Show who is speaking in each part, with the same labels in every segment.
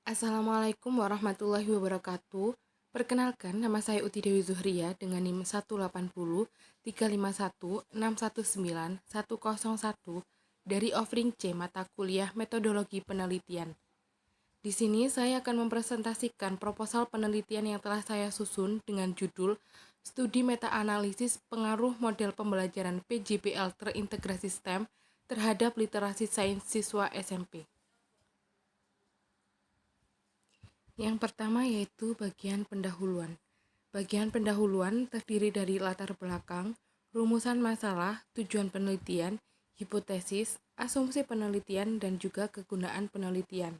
Speaker 1: Assalamualaikum warahmatullahi wabarakatuh. Perkenalkan, nama saya Uti Dewi Zuhria dengan NIM 180 351 619 101 dari offering C mata kuliah Metodologi Penelitian. Di sini saya akan mempresentasikan proposal penelitian yang telah saya susun dengan judul Studi Meta-analisis Pengaruh Model Pembelajaran PJBL Terintegrasi STEM terhadap Literasi Sains Siswa SMP. Yang pertama yaitu bagian pendahuluan. Bagian pendahuluan terdiri dari latar belakang, rumusan masalah, tujuan penelitian, hipotesis, asumsi penelitian, dan juga kegunaan penelitian.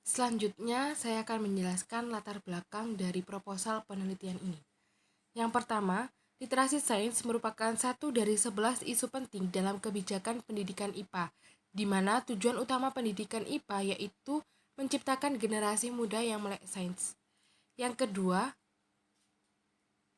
Speaker 1: Selanjutnya, saya akan menjelaskan latar belakang dari proposal penelitian ini. Yang pertama, literasi sains merupakan satu dari 11 isu penting dalam kebijakan pendidikan IPA, di mana tujuan utama pendidikan IPA yaitu menciptakan generasi muda yang melek sains. Yang kedua,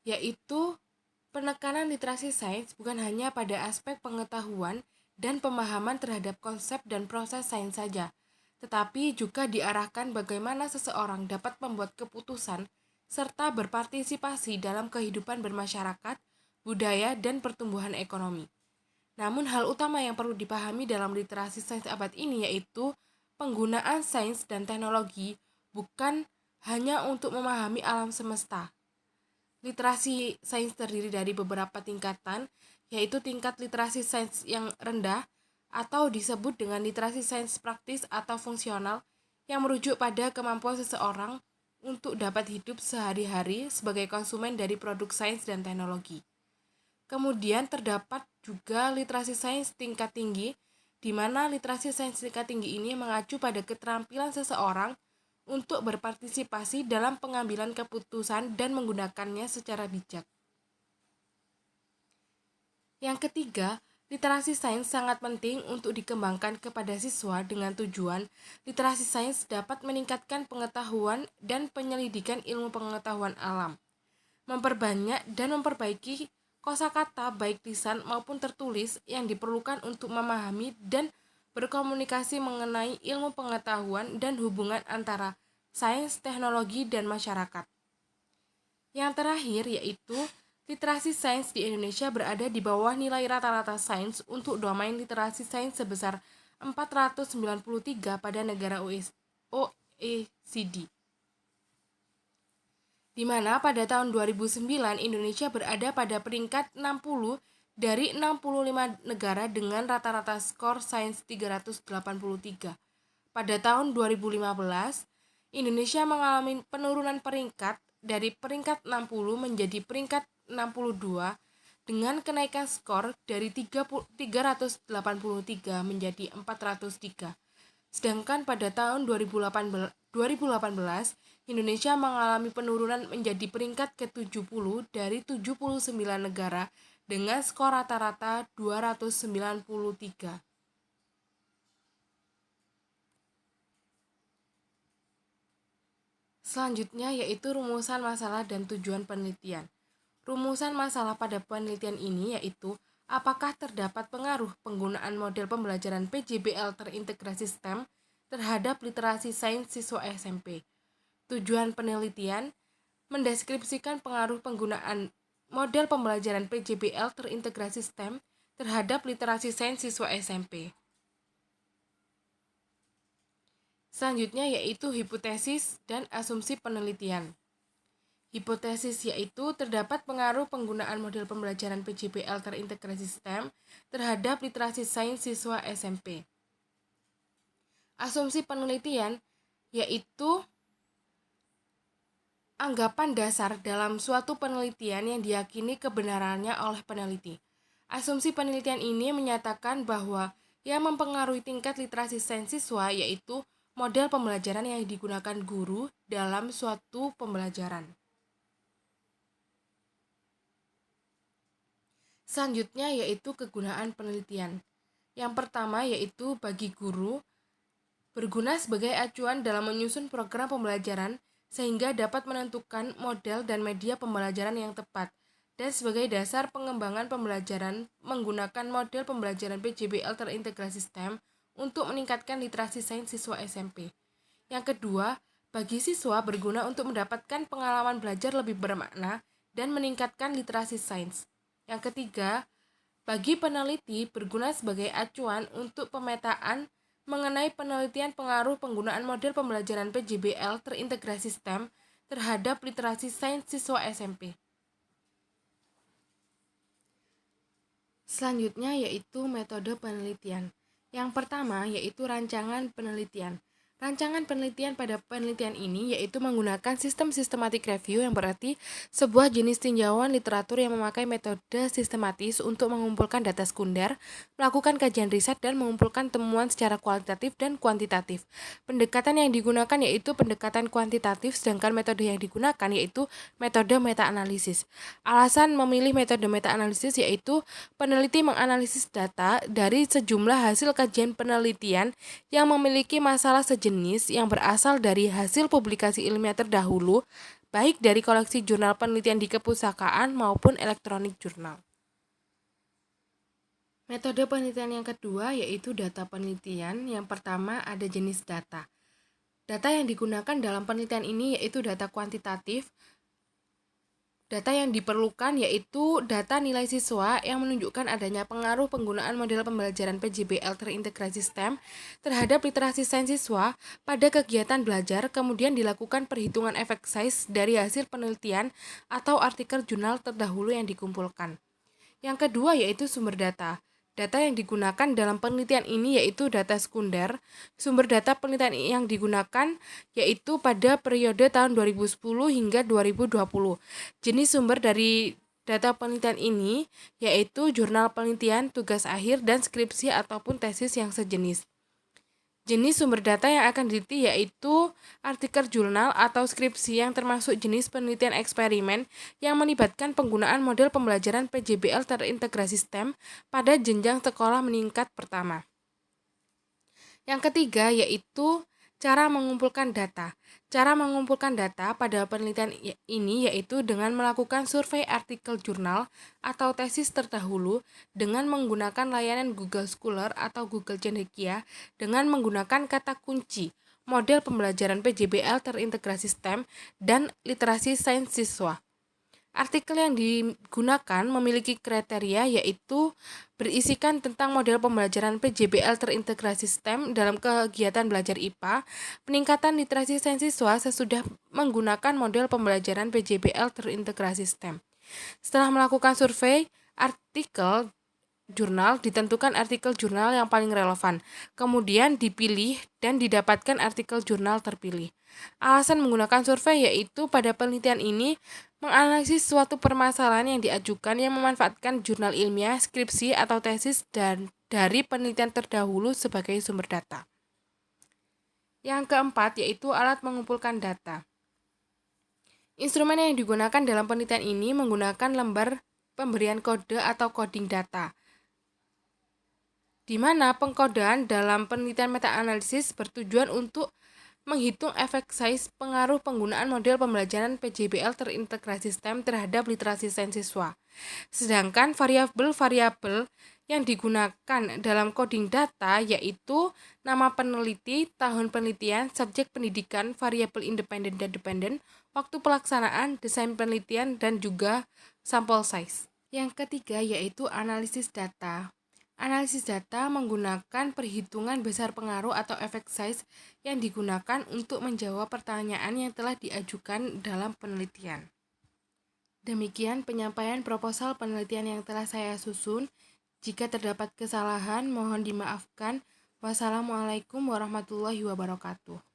Speaker 1: yaitu penekanan literasi sains bukan hanya pada aspek pengetahuan dan pemahaman terhadap konsep dan proses sains saja, tetapi juga diarahkan bagaimana seseorang dapat membuat keputusan serta berpartisipasi dalam kehidupan bermasyarakat, budaya, dan pertumbuhan ekonomi. Namun hal utama yang perlu dipahami dalam literasi sains abad ini yaitu penggunaan sains dan teknologi bukan hanya untuk memahami alam semesta. Literasi sains terdiri dari beberapa tingkatan, yaitu tingkat literasi sains yang rendah atau disebut dengan literasi sains praktis atau fungsional yang merujuk pada kemampuan seseorang untuk dapat hidup sehari-hari sebagai konsumen dari produk sains dan teknologi. Kemudian terdapat juga literasi sains tingkat tinggi, di mana literasi sains tingkat tinggi ini mengacu pada keterampilan seseorang untuk berpartisipasi dalam pengambilan keputusan dan menggunakannya secara bijak. Yang ketiga, literasi sains sangat penting untuk dikembangkan kepada siswa dengan tujuan literasi sains dapat meningkatkan pengetahuan dan penyelidikan ilmu pengetahuan alam, memperbanyak dan memperbaiki kosakata baik lisan maupun tertulis yang diperlukan untuk memahami dan berkomunikasi mengenai ilmu pengetahuan dan hubungan antara sains, teknologi, dan masyarakat. Yang terakhir yaitu literasi sains di Indonesia berada di bawah nilai rata-rata sains untuk domain literasi sains sebesar 493 pada negara OECD. Di mana pada tahun 2009 Indonesia berada pada peringkat 60 dari 65 negara dengan rata-rata skor sains 383. Pada tahun 2015, Indonesia mengalami penurunan peringkat dari peringkat 60 menjadi peringkat 62 dengan kenaikan skor dari 383 menjadi 403. Sedangkan pada tahun 2018, Indonesia mengalami penurunan menjadi peringkat ke-70 dari 79 negara dengan skor rata-rata 293. Selanjutnya yaitu rumusan masalah dan tujuan penelitian. Rumusan masalah pada penelitian ini yaitu apakah terdapat pengaruh penggunaan model pembelajaran PJBL terintegrasi STEM terhadap literasi sains siswa SMP. Tujuan penelitian mendeskripsikan pengaruh penggunaan model pembelajaran PJBL terintegrasi STEM terhadap literasi sains siswa SMP. Selanjutnya yaitu hipotesis dan asumsi penelitian. Hipotesis yaitu terdapat pengaruh penggunaan model pembelajaran PJBL terintegrasi STEM terhadap literasi sains siswa SMP. Asumsi penelitian yaitu anggapan dasar dalam suatu penelitian yang diyakini kebenarannya oleh peneliti. Asumsi penelitian ini menyatakan bahwa yang mempengaruhi tingkat literasi sains siswa yaitu model pembelajaran yang digunakan guru dalam suatu pembelajaran. Selanjutnya yaitu kegunaan penelitian. Yang pertama yaitu bagi guru, berguna sebagai acuan dalam menyusun program pembelajaran sehingga dapat menentukan model dan media pembelajaran yang tepat, dan sebagai dasar pengembangan pembelajaran menggunakan model pembelajaran PJBL terintegrasi STEM untuk meningkatkan literasi sains siswa SMP. Yang kedua, bagi siswa berguna untuk mendapatkan pengalaman belajar lebih bermakna dan meningkatkan literasi sains. Yang ketiga, bagi peneliti berguna sebagai acuan untuk pemetaan mengenai penelitian pengaruh penggunaan model pembelajaran PJBL terintegrasi STEM terhadap literasi sains siswa SMP. Selanjutnya yaitu metode penelitian. Yang pertama yaitu rancangan penelitian. Rancangan penelitian pada penelitian ini yaitu menggunakan sistem systematic review, yang berarti sebuah jenis tinjauan literatur yang memakai metode sistematis untuk mengumpulkan data sekunder, melakukan kajian riset, dan mengumpulkan temuan secara kualitatif dan kuantitatif. Pendekatan yang digunakan yaitu pendekatan kuantitatif, sedangkan metode yang digunakan yaitu metode meta-analisis. Alasan memilih metode meta-analisis yaitu peneliti menganalisis data dari sejumlah hasil kajian penelitian yang memiliki masalah sejenis yang berasal dari hasil publikasi ilmiah terdahulu, baik dari koleksi jurnal penelitian di kepustakaan maupun elektronik jurnal. Metode penelitian yang kedua yaitu data penelitian. Yang pertama ada jenis data. Data yang digunakan dalam penelitian ini yaitu data kuantitatif. Data yang diperlukan yaitu data nilai siswa yang menunjukkan adanya pengaruh penggunaan model pembelajaran PJBL terintegrasi STEM terhadap literasi sains siswa pada kegiatan belajar, kemudian dilakukan perhitungan efek size dari hasil penelitian atau artikel jurnal terdahulu yang dikumpulkan. Yang kedua yaitu sumber data. Data yang digunakan dalam penelitian ini yaitu data sekunder. Sumber data penelitian yang digunakan yaitu pada periode tahun 2010 hingga 2020. Jenis sumber dari data penelitian ini yaitu jurnal penelitian, tugas akhir, dan skripsi ataupun tesis yang sejenis. Jenis sumber data yang akan diteliti yaitu artikel jurnal atau skripsi yang termasuk jenis penelitian eksperimen yang melibatkan penggunaan model pembelajaran PJBL terintegrasi STEM pada jenjang sekolah meningkat pertama. Yang ketiga yaitu cara mengumpulkan data. Cara mengumpulkan data pada penelitian ini yaitu dengan melakukan survei artikel jurnal atau tesis terdahulu dengan menggunakan layanan Google Scholar atau Google Cendekia dengan menggunakan kata kunci model pembelajaran PJBL terintegrasi STEM dan literasi sains siswa. Artikel yang digunakan memiliki kriteria yaitu berisikan tentang model pembelajaran PJBL terintegrasi STEM dalam kegiatan belajar IPA, peningkatan literasi sains siswa sesudah menggunakan model pembelajaran PJBL terintegrasi STEM. Setelah melakukan survei artikel jurnal, ditentukan artikel jurnal yang paling relevan, kemudian dipilih dan didapatkan artikel jurnal terpilih. Alasan menggunakan survei yaitu pada penelitian ini menganalisis suatu permasalahan yang diajukan yang memanfaatkan jurnal ilmiah, skripsi, atau tesis dan dari penelitian terdahulu sebagai sumber data. Yang keempat yaitu alat mengumpulkan data. Instrumen yang digunakan dalam penelitian ini menggunakan lembar pemberian kode atau coding data, di mana pengkodean dalam penelitian meta-analisis bertujuan untuk menghitung efek size pengaruh penggunaan model pembelajaran PJBL terintegrasi STEM terhadap literasi sains siswa. Sedangkan variabel-variabel yang digunakan dalam coding data yaitu nama peneliti, tahun penelitian, subjek pendidikan, variabel independen dan dependen, waktu pelaksanaan, desain penelitian, dan juga sampel size. Yang ketiga yaitu analisis data. Analisis data menggunakan perhitungan besar pengaruh atau efek size yang digunakan untuk menjawab pertanyaan yang telah diajukan dalam penelitian. Demikian penyampaian proposal penelitian yang telah saya susun. Jika terdapat kesalahan, mohon dimaafkan. Wassalamualaikum warahmatullahi wabarakatuh.